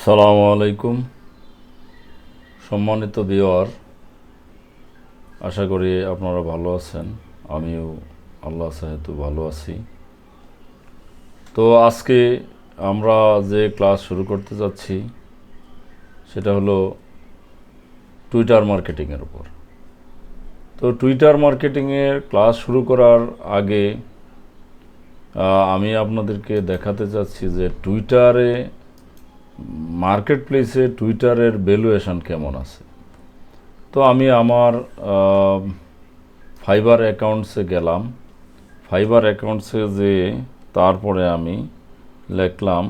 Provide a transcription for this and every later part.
সালামু আলাইকুম সম্মানিত ভিউয়ার, আশা করি আপনারা ভালো আছেন। আমিও আল্লাহ সাহেতু ভালো আছি। তো আজকে আমরা যে ক্লাস শুরু করতে যাচ্ছি সেটা হলো টুইটার মার্কেটিংয়ের উপর। তো টুইটার মার্কেটিংয়ের ক্লাস শুরু করার আগে আমি আপনাদেরকে দেখাতে চাচ্ছি যে টুইটারে মার্কেট প্লেসে টুইটারের ভ্যালুয়েশন কেমন আছে। তো আমি আমার ফাইবার অ্যাকাউন্টসে গেলাম। ফাইবার অ্যাকাউন্টসে যে তারপরে আমি লিখলাম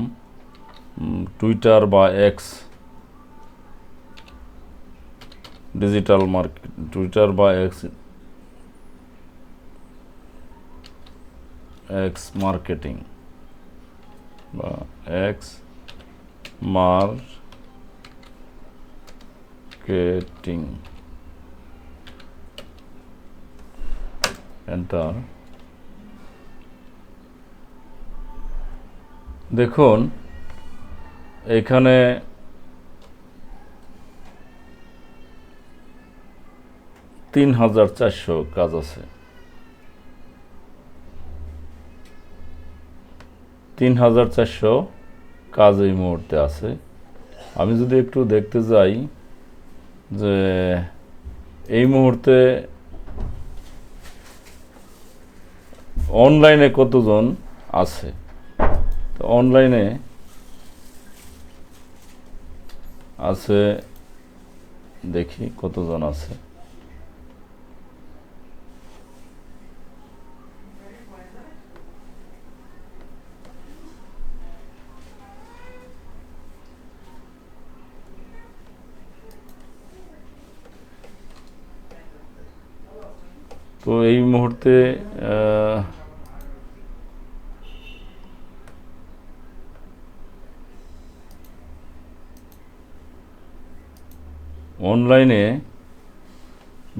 টুইটার বা এক্স ডিজিটাল মার্কেট, টুইটার বা এক্স মার্কেটিং বা এক্স মার্কেটিং, এন্টার। দেখুন এখানে তিন 3,400 কাজ আছে। 3,400 কাজ এই মুহূর্তে আছে। আমি যদি একটু দেখতে যাই যে এই মুহূর্তে অনলাইনে কতজন আছে। তো অনলাইনে আছে, দেখি কতজন আছে। তো এই মুহূর্তে অনলাইনে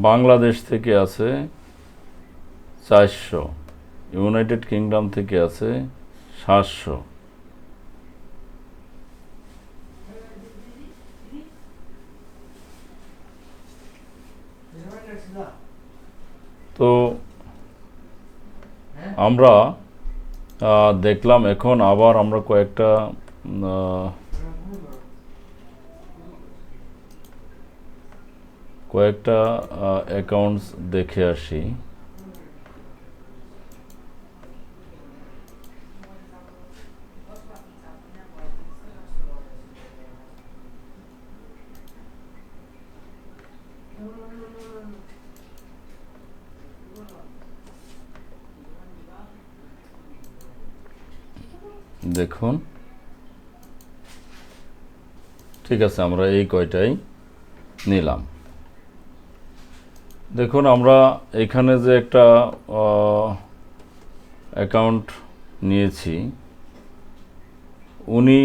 বাংলাদেশ থেকে আছে 400, ইউনাইটেড কিংডম থেকে আছে 700। তো আমরা দেখলাম, এখন আবার আমরা কয়েকটা অ্যাকাউন্টস দেখে আসি। দেখুন, ঠিক আছে, আমরা এই কয়টাই নিলাম। দেখুন আমরা এখানে যে একটা অ্যাকাউন্ট নিয়েছি, উনি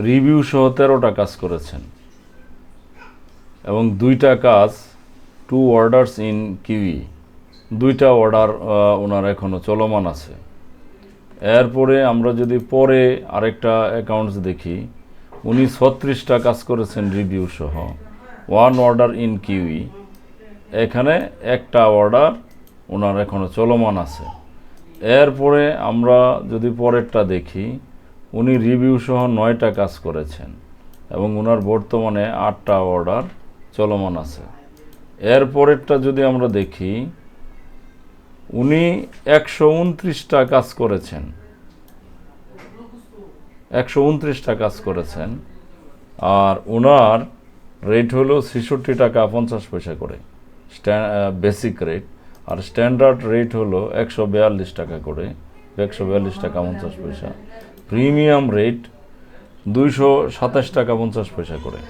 রিভিউ সহ 13টা কাজ করেছেন এবং 2টা কাজ, 2 অর্ডারস ইন কিউই, 2টা অর্ডার ওনার এখনও চলমান আছে। এরপরে আমরা যদি পরে আরেকটা অ্যাকাউন্টস দেখি, উনি 36টা কাজ করেছেন রিভিউ সহ, 1 অর্ডার ইন কিউই, এখানে একটা অর্ডার ওনার এখনও চলমান আছে। এরপরে আমরা যদি পরেরটা দেখি, উনি রিভিউ সহ 9টা কাজ করেছেন এবং ওনার বর্তমানে 8টা অর্ডার চলমান আছে। এরপরেরটা যদি আমরা দেখি, উনি 129টা কাজ করেছেন, 129টা কাজ করেছেন, আর ওনার রেট হলো 66 টাকা 50 পয়সা করে বেসিক রেট, আর স্ট্যান্ডার্ড রেট হলো 142 টাকা করে, 142 টাকা 50 পয়সা। প্রিমিয়াম রেট 227 টাকা 50 পয়সা করে।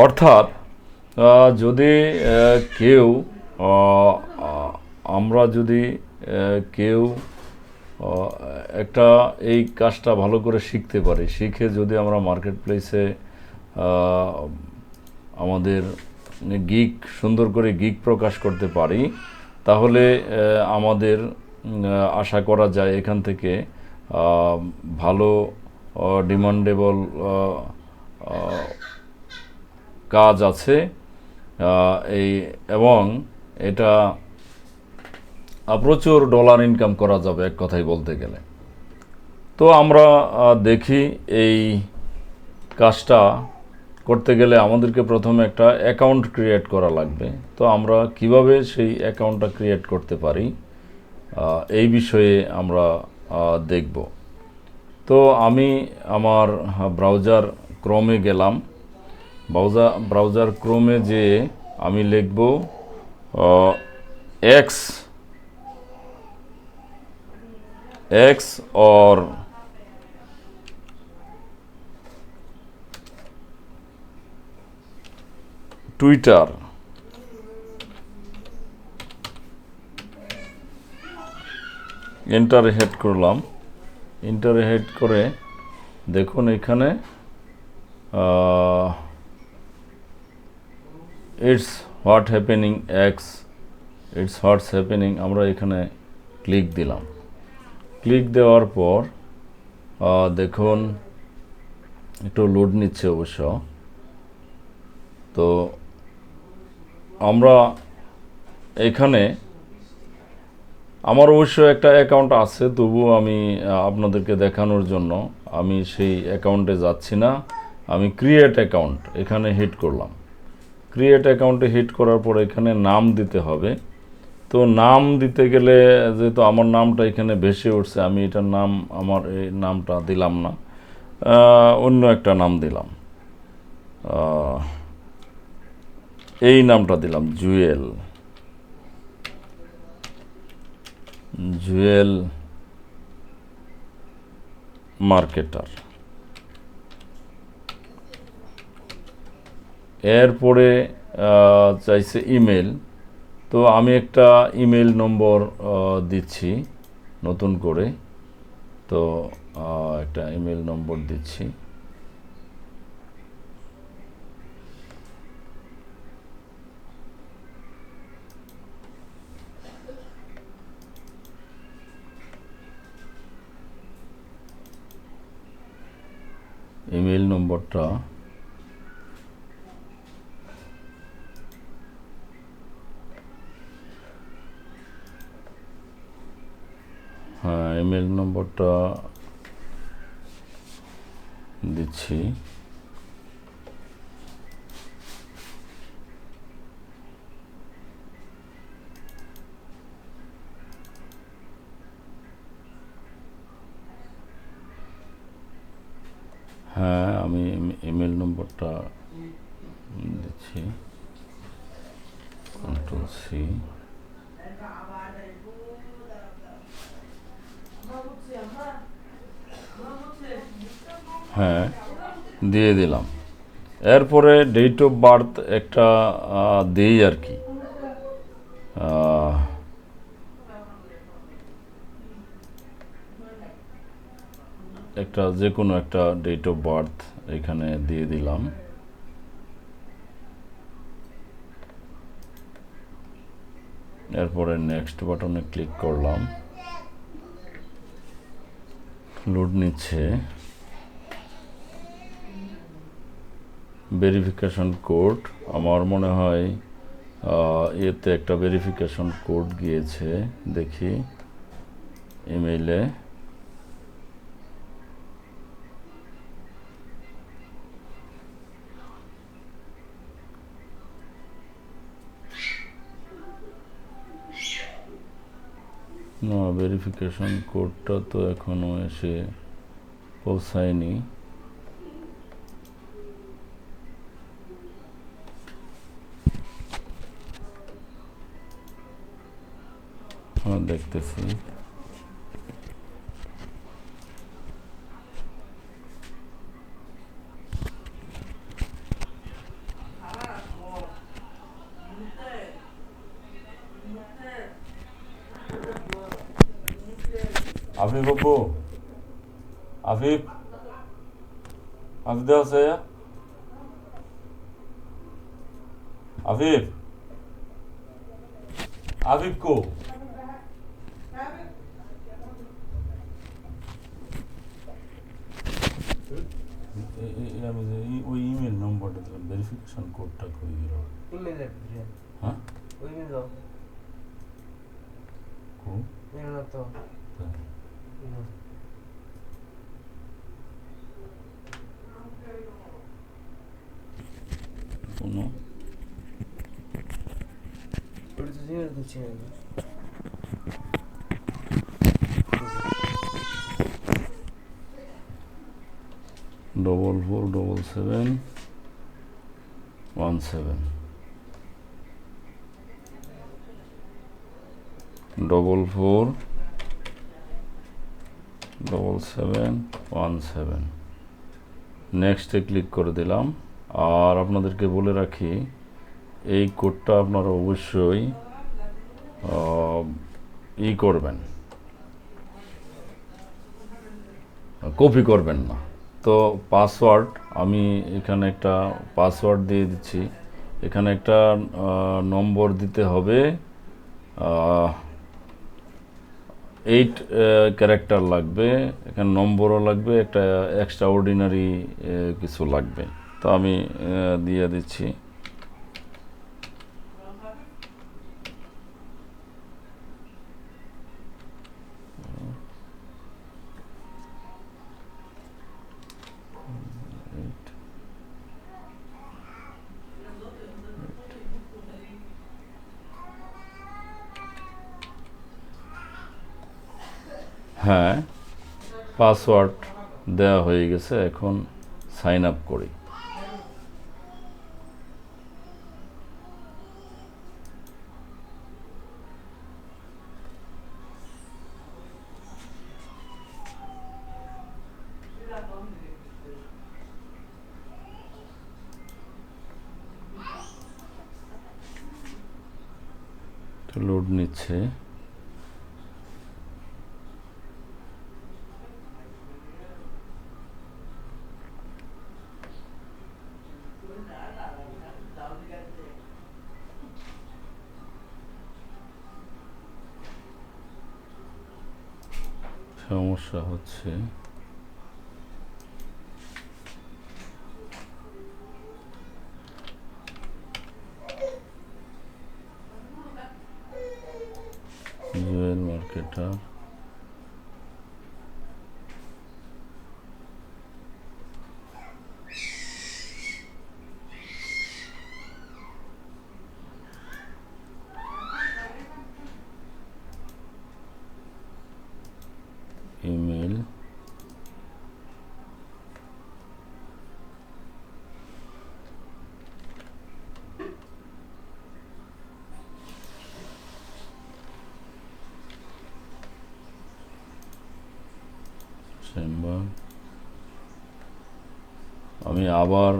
অর্থাৎ যদি কেউ আমরা যদি কেউ একটা এই কাজটা ভালো করে শিখতে পারি, শিখে যদি আমরা মার্কেট প্লেসে আমাদের গিগ সুন্দর করে গিগ প্রকাশ করতে পারি, তাহলে আমাদের আশা করা যায় এখান থেকে ভালো ডিমান্ডেবল কাজ আছে এবং এটা প্রচুর ডলার ইনকাম করা যাবে এক কথায় বলতে গেলে। তো আমরা দেখি এই কাজটা করতে গেলে আমাদেরকে প্রথমে একটা অ্যাকাউন্ট ক্রিয়েট করা লাগবে। তো আমরা কিভাবে সেই অ্যাকাউন্টটা ক্রিয়েট করতে পারি এই বিষয়ে আমরা দেখব। তো আমি আমার ব্রাউজার ক্রোমে গেলাম। ব্রাউজার ক্রোমে যে আমি লিখব X or টুইটার, এন্টারে হেড করলাম। এন্টারে হেড করে দেখুন এখানে it's what happening x, it's what's happening, আমরা এখানে ক্লিক দিলাম। ক্লিক দেওয়ার পর দেখুন একটু লোড নিচ্ছে অবশ্য। তো আমরা এখানে আমার অবশ্য একটা অ্যাকাউন্ট আছে, তবুও আমি আপনাদেরকে দেখানোর জন্য আমি সেই অ্যাকাউন্টে যাচ্ছি না, আমি ক্রিয়েট অ্যাকাউন্ট এখানে হিট করলাম। ক্রিয়েট অ্যাকাউন্টে হিট করার পর এখানে নাম দিতে হবে। তো নাম দিতে গেলে যেহেতু আমার নামটা এখানে ভেসে উঠছে, আমি এটার নাম, আমার এই নামটা দিলাম না, অন্য একটা নাম দিলাম। এই নামটা দিলাম জুয়েল মার্কেটার। এরপরে চাইছে ইমেল। তো আমি একটা ইমেল নম্বর দিচ্ছি নতুন করে। তো একটা ইমেল নম্বর দিচ্ছি। ইমেল নম্বরটা ইমেল নম্বরটা দিচ্ছি। হ্যাঁ, আমি ইমেল নম্বরটা দিচ্ছি, Ctrl+C। হ্যাঁ, দিয়ে দিলাম। এরপরে ডেট অফ বার্থ একটা দিই আর কি, একটা যে কোনো একটা ডেট অফ বার্থ এখানে দিয়ে দিলাম। এরপরে নেক্সট বাটনে ক্লিক করলাম। লোড নিচ্ছে। ভেরিফিকেশন কোড, আমার মনে হয় এতে একটা ভেরিফিকেশন কোড গিয়েছে, দেখি ইমেইলে। না, ভেরিফিকেশন কোডটা তো এখনো এসে পৌঁছায়নি। হ্যাঁ, দেখতেছি। আফিফ বাবু, আফিফ আফিফ আছে? আফিফ আফিফ কো? আমি যে ওই ইমেল নম্বরটা দিলাম, ভেরিফিকেশন কোডটা কই গেল? ইমেলে হ্যাঁ, ওই ইমেল দাও। কো ইমেল তো কোনো ওটা তো ইমেল দিচ্ছি না। 447717 447717 নেক্সটে ক্লিক করে দিলাম। আর আপনাদেরকে বলে রাখি, এই কোডটা আপনারা অবশ্যই করবেন, কপি করবেন না। তো পাসওয়ার্ড, আমি এখানে একটা পাসওয়ার্ড দিয়ে দিচ্ছি। এখানে একটা নম্বর দিতে হবে, 8 ক্যারেক্টার লাগবে। এখানে নম্বরও লাগবে, একটা এক্সট্রা অর্ডিনারি কিছু লাগবে। তো আমি দিয়ে দিচ্ছি। হ্যাঁ, পাসওয়ার্ড দেওয়া হয়ে গেছে। এখন সাইন আপ করি। লোড নিচ্ছে। সমস্যা হচ্ছে। Jewel marketer, email, chamber. আমি আবার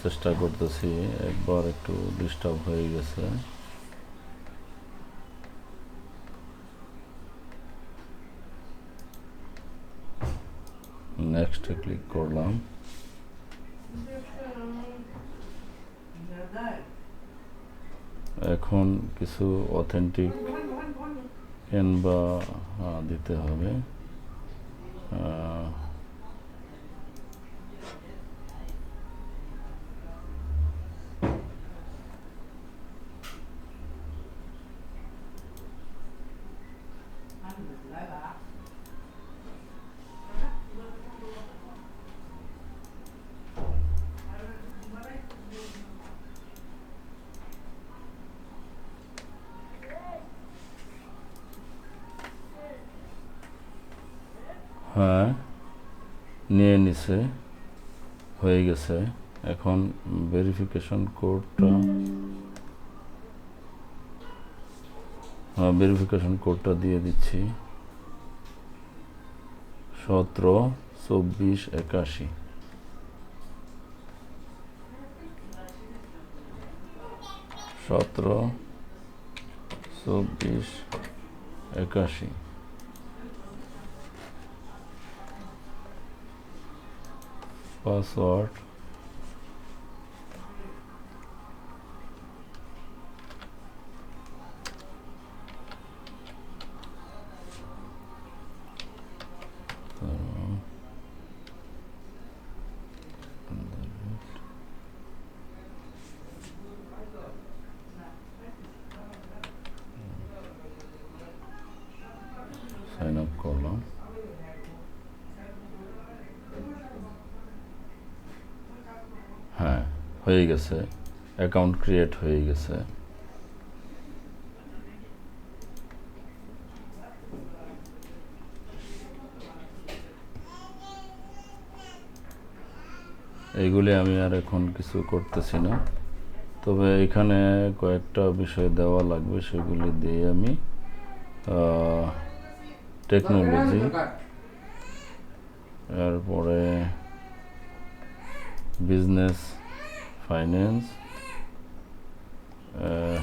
চেষ্টা করতেছি, একবার একটু ডিস্টার্ব হয়ে গেছে। নেক্সটে ক্লিক করলাম। এখন কিছু অথেন্টিক বা দিতে হবে। হ্যাঁ, নিয়ে নিছে, হয়ে গেছে। এখন ভেরিফিকেশন কোডটা দিয়ে দিচ্ছি। 172481। 172481। পাসওয়ার্ড, হ্যাঁ, হয়ে গেছে, অ্যাকাউন্ট ক্রিয়েট হয়ে গেছে। এইগুলি আমি আর এখন কিছু করতেছি না, তবে এখানে কয়েকটা বিষয় দেওয়া লাগবে, সেগুলি দিয়ে আমি টেকনোলজি, এরপরে business, finance,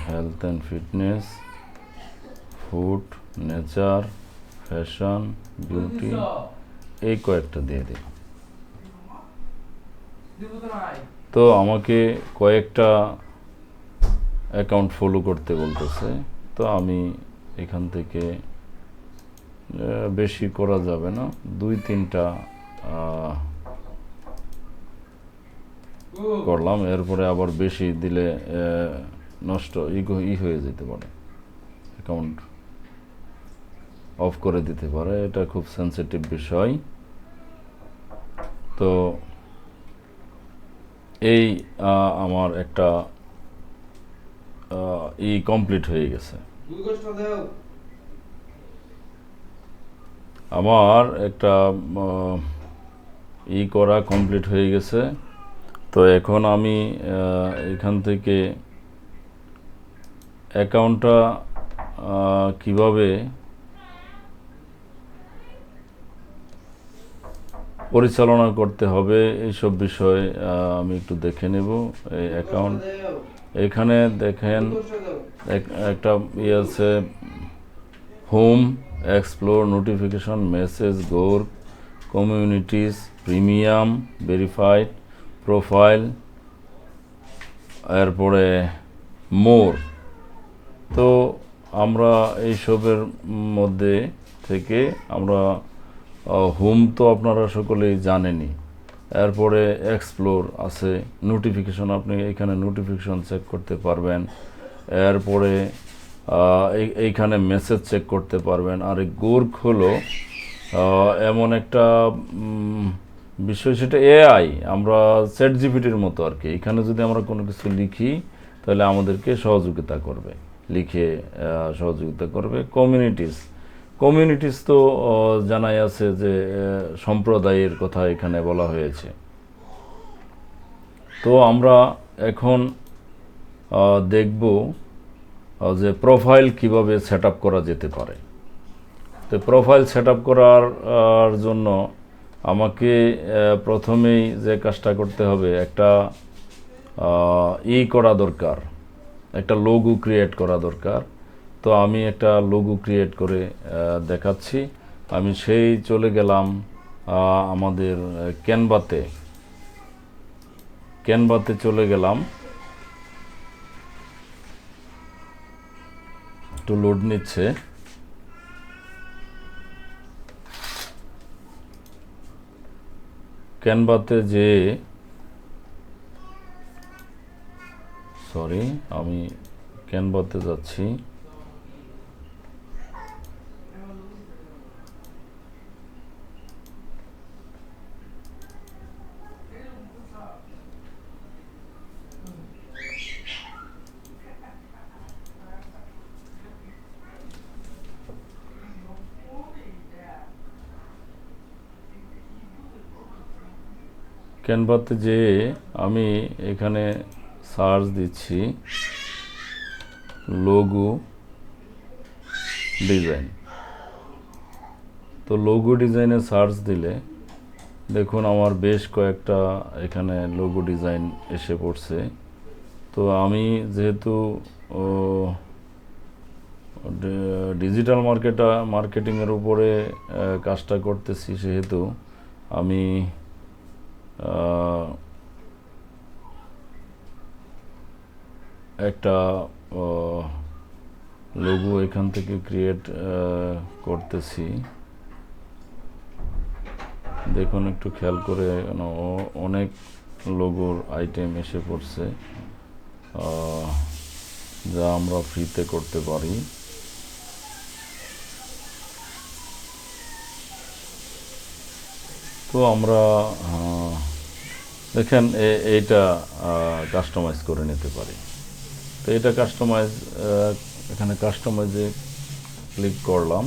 health and fitness, food, nature, fashion, beauty, এই কয়েকটা দিয়ে দিই। তো আমাকে কয়েকটা অ্যাকাউন্ট ফলো করতে বলতেছে, তো আমি এখান থেকে বেশি করা যাবে না, 2-3টা করলাম। এরপরে আবার বেশি দিলে নষ্ট হয়ে যেতে পারে, অ্যাকাউন্ট অফ করে দিতে পারে, এটা খুব সেন্সিটিভ বিষয়। তো এই আমার একটা কমপ্লিট হয়ে গেছে। আমার একটা করা কমপ্লিট হয়ে গেছে। তো এখন আমি এখান থেকে অ্যাকাউন্টটা কিভাবে পরিচালনা করতে হবে এইসব বিষয় আমি একটু দেখে নেব। এই অ্যাকাউন্ট, এখানে দেখেন একটা আছে, হোম, এক্সপ্লোর, নোটিফিকেশন, মেসেজ, গোর, কমিউনিটিস, প্রিমিয়াম, ভেরিফাইড, প্রোফাইল, এরপরে মোর। তো আমরা এইসবের মধ্যে থেকে আমরা হোম তো আপনারা সকলেই জানেনই, এরপরে এক্সপ্লোর আছে, নোটিফিকেশন, আপনি এখানে নোটিফিকেশন চেক করতে পারবেন, এরপরে এইখানে মেসেজ চেক করতে পারবেন। আর এই গোর্ক হলো এমন একটা বিষয়, সেটা এআই, আমরা চ্যাট জিপিটির মতো আর কি। এখানে যদি আমরা কোনো কিছু লিখি তাহলে আমাদেরকে সহযোগিতা করবে, লিখে সহযোগিতা করবে। কমিউনিটিস তো জানাই আছে যে সম্প্রদায়ের কথা এখানে বলা হয়েছে। তো আমরা এখন দেখব যে প্রোফাইল কিভাবে সেট আপ করা যেতে পারে। তো প্রোফাইল সেট আপ করার জন্য আমাকে প্রথমেই যে কাজটা করতে হবে, একটা করা দরকার, একটা লোগো ক্রিয়েট করা দরকার। তো আমি একটা লোগো ক্রিয়েট করে দেখাচ্ছি। আমি সেই চলে গেলাম আমাদের ক্যানভাতে চলে গেলাম, একটু লোড নিচ্ছে। ক্যানভাতে যে আমি ক্যানভাতে যাচ্ছি। ক্যানভাতে যে আমি এখানে সার্চ দিচ্ছি লোগো ডিজাইন। তো লোগো ডিজাইনে সার্চ দিলে দেখুন আমার বেশ কয়েকটা এখানে লোগো ডিজাইন এসে পড়ছে। তো আমি যেহেতু ডিজিটাল মার্কেটিংয়ের উপরে কাজটা করতেছি, সেহেতু আমি একটা লোগো এখান থেকে ক্রিয়েট করতেছি। দেখুন একটু খেয়াল করে, অনেক লোগোর আইটেম এসে পড়ছে যা আমরা ফ্রিতে করতে পারি। তো আমরা দেখেন এইটা কাস্টমাইজ করে নিতে পারি। তো এটা কাস্টমাইজ, এখানে কাস্টমাইজে ক্লিক করলাম।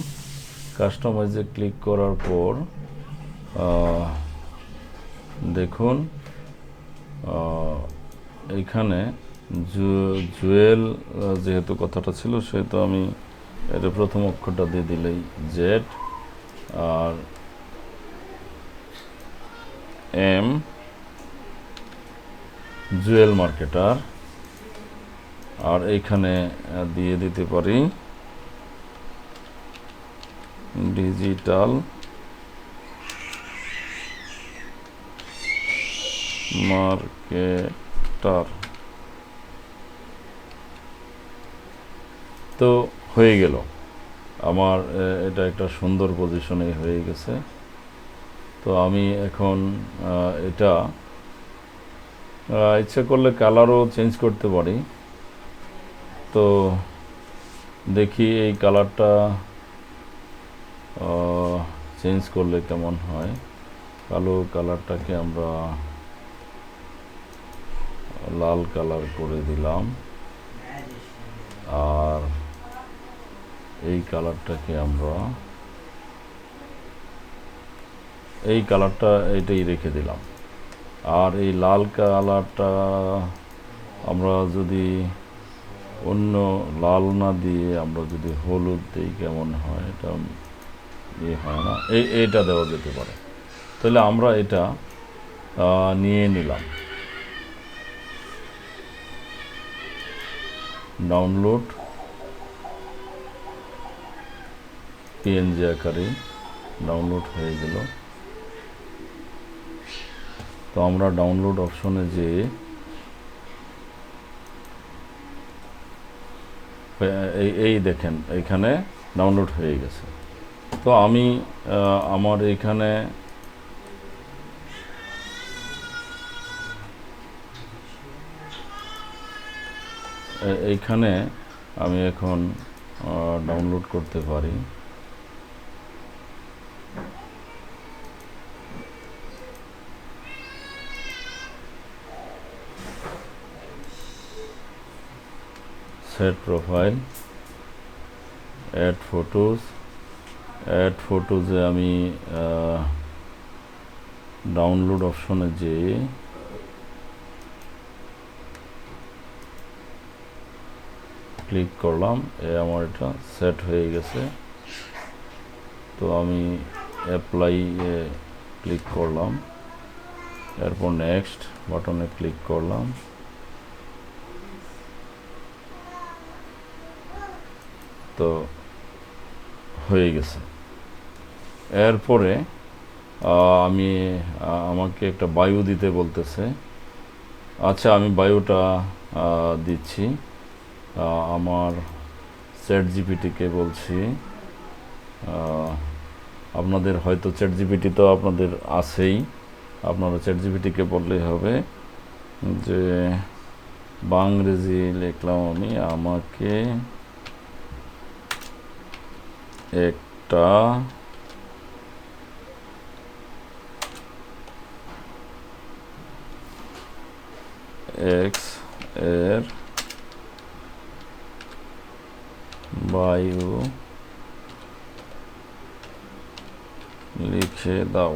কাস্টমাইজে ক্লিক করার পর দেখুন এইখানে জুয়েল যেহেতু কথাটা ছিল, সেহেতু আমি এটা প্রথম অক্ষরটা দিয়ে দিলেই জেড, আর এম জুয়েল মার্কেটার, আর এইখানে দিয়ে দিতে পারি ডিজিটাল মার্কেটার। তো হয়ে গেল আমার, এটা একটা সুন্দর পজিশনে হয়ে গেছে। তো আমি এখন এটা ইচ্ছা করলে কালারও চেঞ্জ করতে পারি। তো দেখি এই কালারটা চেঞ্জ করলে কেমন হয়। কালো কালারটাকে আমরা লাল কালার করে দিলাম, আর এই কালারটাকে আমরা এই কালারটা এইটাই রেখে দিলাম। আর এই লাল কালারটা আমরা যদি অন্য লাল না দিয়ে আমরা যদি হলুদ দিই কেমন হয়, এটা ইয়ে হয় না, এইটা দেওয়া যেতে পারে। তাহলে আমরা এটা নিয়ে নিলাম, ডাউনলোড পিএনজি আকারে ডাউনলোড হয়ে গেল। তো আমরা ডাউনলোড অপশনে যেয়ে এই দেখেন এইখানে ডাউনলোড হয়ে গেছে। তো আমি আমার এইখানে আমি এখন ডাউনলোড করতে পারি। সেট প্রোফাইল, অ্যাড ফটোজে আমি ডাউনলোড অপশনে যেয়ে ক্লিক করলাম, আমার এটা সেট হয়ে গেছে। তো আমি অ্যাপ্লাই ক্লিক করলাম, এরপর নেক্সট বাটনে ক্লিক করলাম। তো হয়ে গেছে। এরপরে আমাকে একটা বায়ু দিতে বলতেছে। আচ্ছা, আমি বায়ুটা দিচ্ছি। আমার চ্যাট জিপিটিকে বলছি, আপনাদের হয়তো চ্যাট জিপিটি তো আপনাদের আছেই, আপনারা চ্যাট জিপিটিকে বললেই হবে যে বাংরেজি লিখলাম আমি, আমাকে একটা এক্স এর বায়ু লিখে দাও।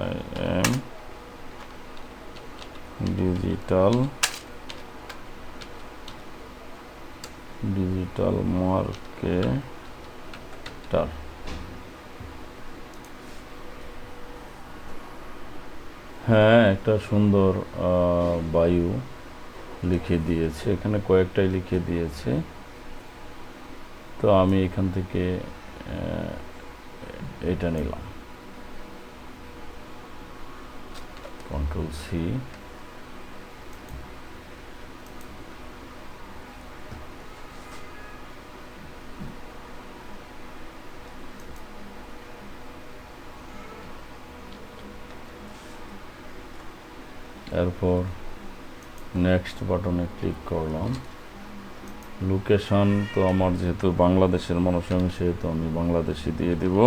I am digital marketer। হ্যাঁ, একটা সুন্দর বায়ু লিখে দিয়েছে, এখানে কয়েকটাই লিখে দিয়েছে। তো আমি এখান থেকে এটা নিলাম, কন্ট্রোল সি। এরপর নেক্সট বাটনে ক্লিক করলাম, লোকেশন তো আমার যেহেতু বাংলাদেশের মানুষ আমি সেহেতু আমি বাংলাদেশি দিয়ে দিব।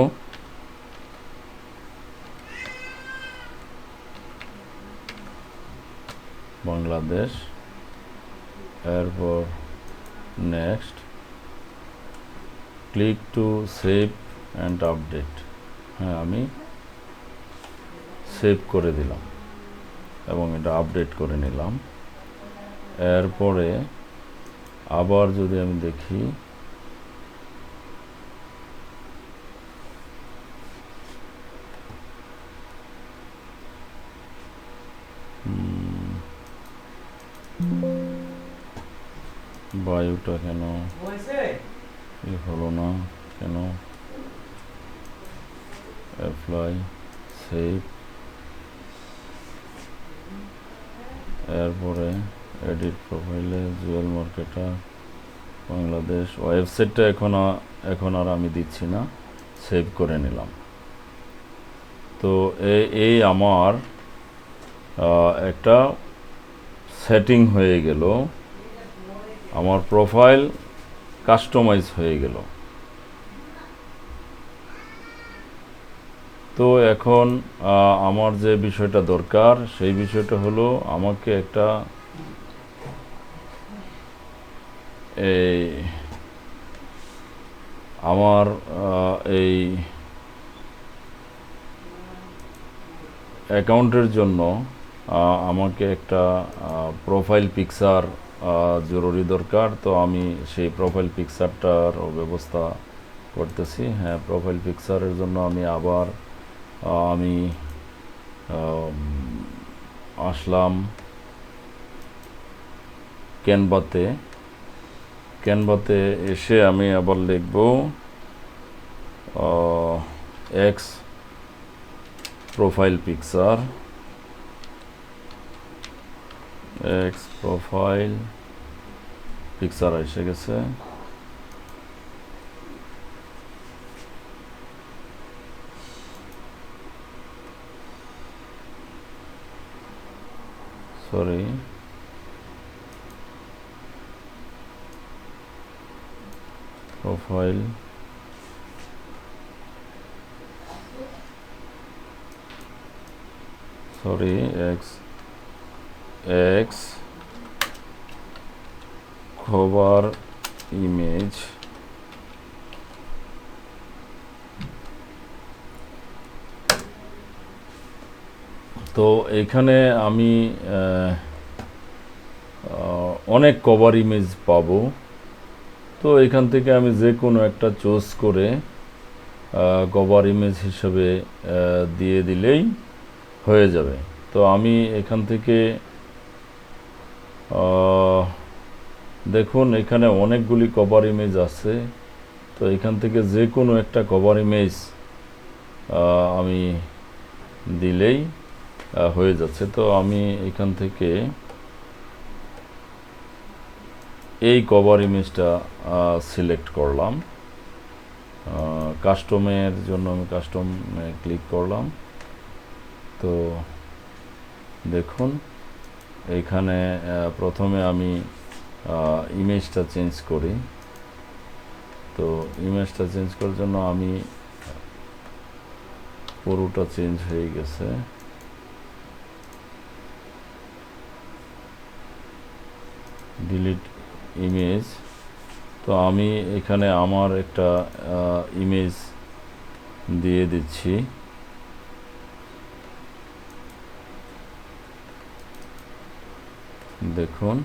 বাংলাদেশ, এরপর next, click to save and update. হ্যাঁ, আমি সেভ করে দিলাম এবং এটা আপডেট করে নিলাম। এরপরে আবার যদি আমি দেখি, বায়ুটা কেন হলো না, কেন? অ্যাপ্লাই, সেভ, এরপরে এডিট প্রোফাইলে জুয়েল মার্কেটার বাংলাদেশ। ওয়েবসাইটটা এখন আর আমি দিচ্ছি না, সেভ করে নিলাম। তো এই আমার একটা সেটিং হয়ে গেল, আমার প্রোফাইল কাস্টমাইজ হয়ে গেল। তো এখন আমার যে বিষয়টা দরকার সেই বিষয়টা হলো আমাকে একটা আমার এই অ্যাকাউন্টের জন্য আমাকে একটা প্রোফাইল পিকচার জরুরি দরকার। তো আমি সেই প্রোফাইল পিকচারটার ব্যবস্থা করতেছি। হ্যাঁ, প্রোফাইল পিকচারের জন্য আমি আবার আমি আসলাম ক্যানভাতে এসে আমি আবার লিখব x profile picture, x profile picture এসে গেছে। Sorry, profile x cover image, তো এখানে আমি অনেক কভার ইমেজ পাবো। তো এখান থেকে আমি যে কোনো একটা চুজ করে কভার ইমেজ হিসেবে দিয়ে দিলেই হয়ে যাবে। তো আমি এখান থেকে দেখুন এখানে অনেকগুলি কভার ইমেজ আছে। তো এখান থেকে যে কোনো একটা কভার ইমেজ আমি দিলেই হয়ে যাচ্ছে। তো আমি এখান থেকে এই কভার ইমেজটা সিলেক্ট করলাম। কাস্টমের জন্য আমি কাস্টমে ক্লিক করলাম। তো দেখুন এইখানে প্রথমে আমি ইমেজটা চেঞ্জ করি। তো ইমেজটা চেঞ্জ করার জন্য আমি পুরোটা চেঞ্জ হয়ে গেছে। Delete image. তো আমি এখানে আমার একটা ইমেজ দিয়ে দিচ্ছি। দেখুন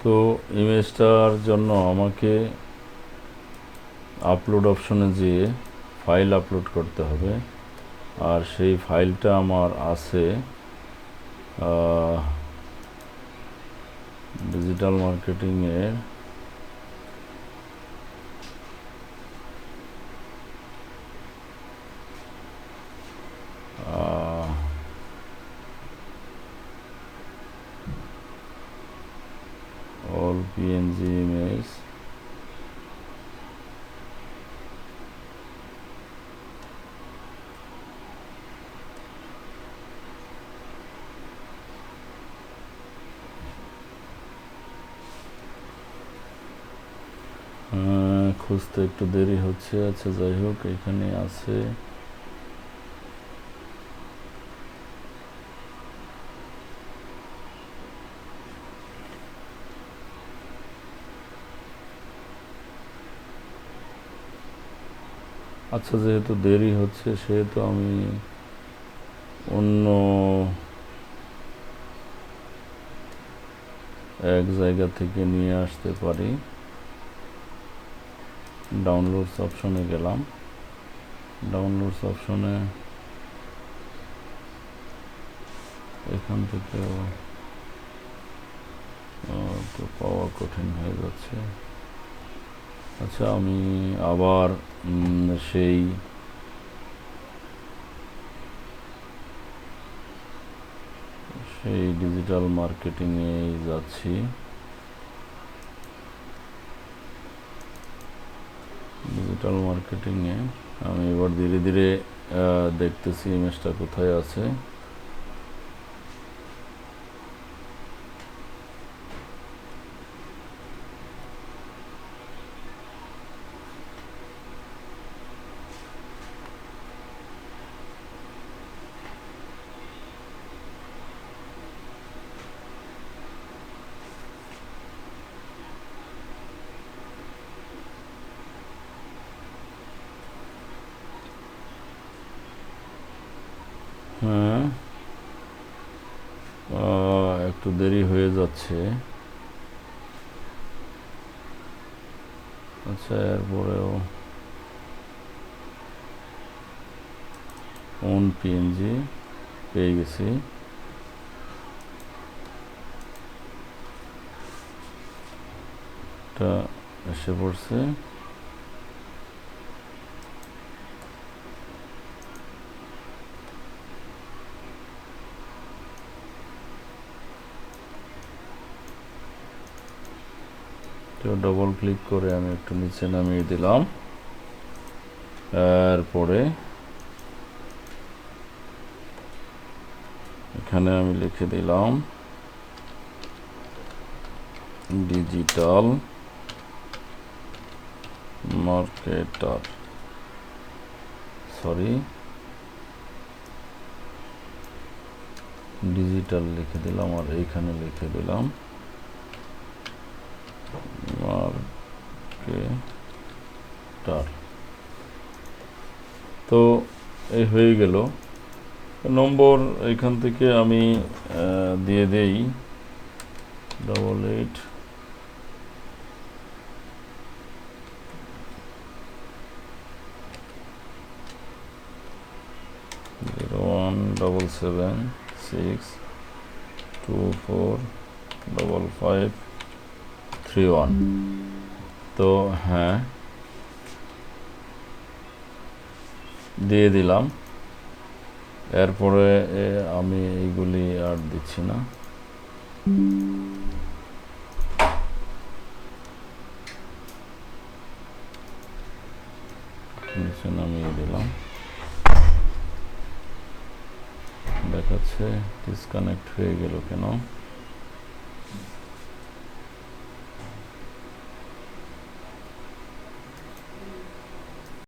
তো ইমেজটার জন্য আমাকে আপলোড অপশনে যেয়ে ফাইল আপলোড করতে হবে। আর সেই ফাইলটা আমার আছে ডিজিটাল মার্কেটিংয়ের পিএনজি ইমেজ, খুঁজতে একটু দেরি হচ্ছে। আচ্ছা যাই হোক, এখানে আছে। আচ্ছা, যেহেতু দেরি হচ্ছে সেহেতু আমি অন্য এক জায়গা থেকে নিয়ে আসতে পারি। ডাউনলোডস অপশনে গেলাম। ডাউনলোডস অপশনে এখান থেকেও তো পাওয়া কঠিন হয়ে যাচ্ছে। আচ্ছা, আমি আবার সেই ডিজিটাল মার্কেটিংয়ে যাচ্ছি। ডিজিটাল মার্কেটিংয়ে আমি এবার ধীরে ধীরে দেখতেছি ইমেজটা কোথায় আছে। হ্যাঁ, একটু দেরি হয়ে যাচ্ছে। আচ্ছা, এরপরেও ওন পিএনজি পেয়ে গেছি। এটা এসে পড়ছে। ডবল ক্লিক করে আমি একটু নিচে নামিয়ে দিলাম। এরপরে এখানে আমি লিখে দিলাম ডিজিটাল মার্কেটার, ডিজিটাল লিখে দিলাম আর এইখানে লিখে দিলাম মার্কেটার। তো এই হয়ে গেল। নম্বর এখান থেকে আমি দিয়ে দেই 88 017762455531। তো হ্যাঁ, দিয়ে দিলাম। এরপরে আমি এইগুলি আর দিচ্ছি না। নিচে নামিয়ে দিলাম। দেখাচ্ছে ডিসকানেক্ট হয়ে গেল কেন?